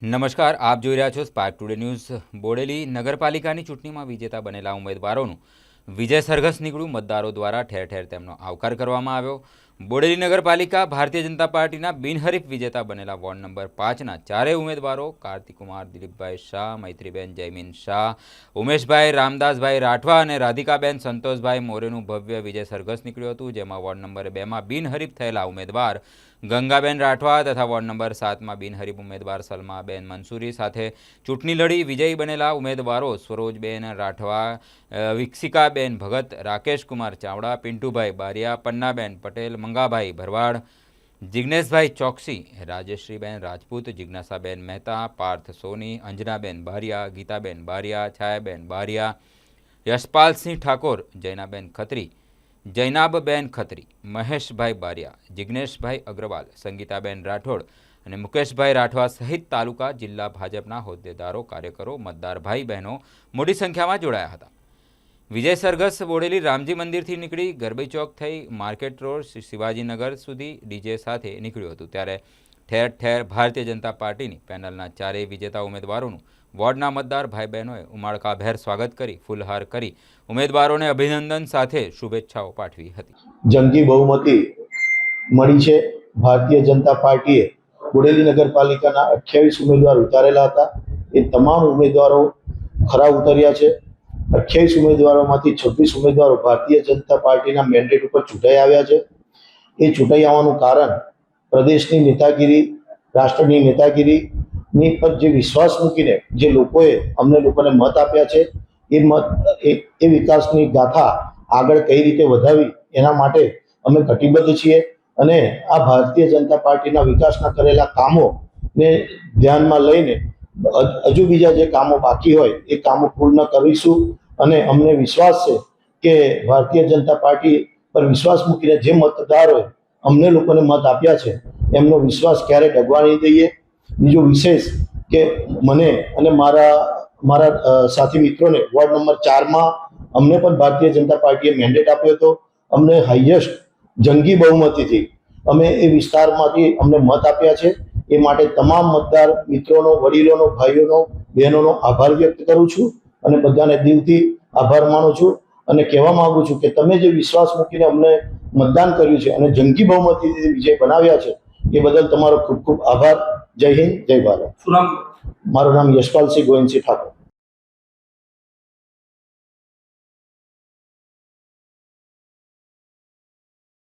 નમસ્કાર, આપ જોઈ રહ્યા છો સ્પાર્ક ટુડે ન્યૂઝ। બોડેલી નગરપાલિકાની ચૂંટણીમાં વિજેતા બનેલા ઉમેદવારોનું વિજય સરઘસ નીકળ્યું। મતદારો દ્વારા ઠેર ઠેર તેમનો આવકાર કરવામાં આવ્યો। બોડેલી નગરપાલિકા ભારતીય જનતા પાર્ટીના બિનહરીફ વિજેતા બનેલા વોર્ડ નંબર 5ના ચારેય ઉમેદવારો કાર્તિકુમાર દિલીપભાઈ શાહ, મૈત્રીબેન જયમીન શાહ, ઉમેશભાઈ રામદાસભાઈ રાઠવા અને રાધિકાબેન સંતોષભાઈ મોરેનું ભવ્ય વિજય સરઘસ નીકળ્યું હતું, જેમાં વોર્ડ નંબર 2માં બિનહરીફ થયેલા ઉમેદવાર ગંગાબેન રાઠવા તથા વોર્ડ નંબર 7માં બિનહરીફ ઉમેદવાર સલમાબેન મંસૂરી સાથે ચૂંટણી લડી વિજયી બનેલા ઉમેદવારો સ્વરોજબેન રાઠવા, વિકસિકાબેન ભગત, રાકેશકુમાર ચાવડા, પિન્ટુભાઈ બારિયા, પન્નાબેન પટેલ, મંગાભાઈ ભરવાડ, જિગ્નેશભાઈ ચોકસી, રાજેશ્રીબેન રાજપૂત, જિજ્ઞાસાબેન મહેતા, પાર્થ સોની, અંજનાબેન બારિયા, ગીતાબેન બારિયા, છાયાબેન બારિયા, યશપાલસિંહ ઠાકોર, જૈનાબેન ખત્રી, જૈનાબબેન ખત્રી, મહેશભાઈ બારિયા, જિગ્નેશભાઈ અગ્રવાલ, સંગીતાબેન રાઠોડ અને મુકેશભાઈ રાઠવા સહિત તાલુકા જિલ્લા ભાજપના હોદ્દેદારો, કાર્યકરો, મતદાર ભાઈ બહેનો મોટી સંખ્યામાં જોડાયા હતા। વિજય સરઘસ બોડેલી રામજી મંદિરથી નીકળી ગરબી ચોક થઈ માર્કેટ રોડ શિવાજીનગર સુધી ડીજે સાથે નીકળ્યું હતું, ત્યારે ઠેર ઠેર ભારતીય જનતા પાર્ટીની પેનલના ચારેય વિજેતા ઉમેદવારોનું વોર્ડના મતદાર ભાઈ બહેનોએ ઉમળકાભેર સ્વાગત કરી ફૂલહાર કરી ઉમેદવારોને અભિનંદન સાથે શુભેચ્છાઓ પાઠવી હતી। જંગી બહુમતી મળી છે। ભારતીય જનતા પાર્ટીએ બોડેલી નગરપાલિકાના 28 ઉમેદવાર ઉતારેલા હતા। એ તમામ ઉમેદવારો ખરા ઉતર્યા છે। 28 ઉમેદવારોમાંથી 26 ઉમેદવારો ભારતીય જનતા પાર્ટીના મેન્ડેટ ઉપર ચૂંટાઈ આવ્યા છે। એ ચૂંટાઈ આવવાનું કારણ પ્રદેશની નેતાગીરી, રાષ્ટ્રની નેતાગીરીની પર જે વિશ્વાસ મૂકીને જે અમને લોકોને મત આપ્યા છે, એ વિકાસની ગાથા આગળ કઈ રીતે વધાવી એના માટે અમે કટિબદ્ધ છીએ અને આ ભારતીય જનતા પાર્ટીના વિકાસના કરેલા કામોને ધ્યાનમાં લઈને હજુ બીજા જે કામો બાકી હોય એ કામો પૂર્ણ કરીશું અને અમને વિશ્વાસ છે કે ભારતીય જનતા પાર્ટી પર વિશ્વાસ મૂકીને જે મતદારોએ અમને લોકોને મત આપ્યા છે એમનો વિશ્વાસ ક્યારે ડગવા નહીં દઈએ। બીજું વિશેષ કે મને અને મારા સાથી મિત્રોને વોર્ડ નંબર 4માં અમને પણ ભારતીય જનતા પાર્ટીએ મેન્ડેટ આપ્યો હતો। અમને હાઈએસ્ટ જંગી બહુમતીથી અમે એ વિસ્તારમાંથી અમને મત આપ્યા છે। એ માટે તમામ મતદાર મિત્રોનો, વડીલોનો, ભાઈઓનો, બહેનોનો આભાર વ્યક્ત કરું છું અને બધાને દિલથી આભાર માનું છું અને કહેવા માંગુ છું કે તમે જે વિશ્વાસ મૂકીને અમને મતદાન કર્યું છે અને જંગી બહુમતીથી વિજય બનાવ્યા છે એ બદલ તમારો ખૂબ ખૂબ આભાર। જય હિન્દ, જય ભારત। મારું નામ યશપાલસિંહ ગોવિંદસિંહ ઠાકોર।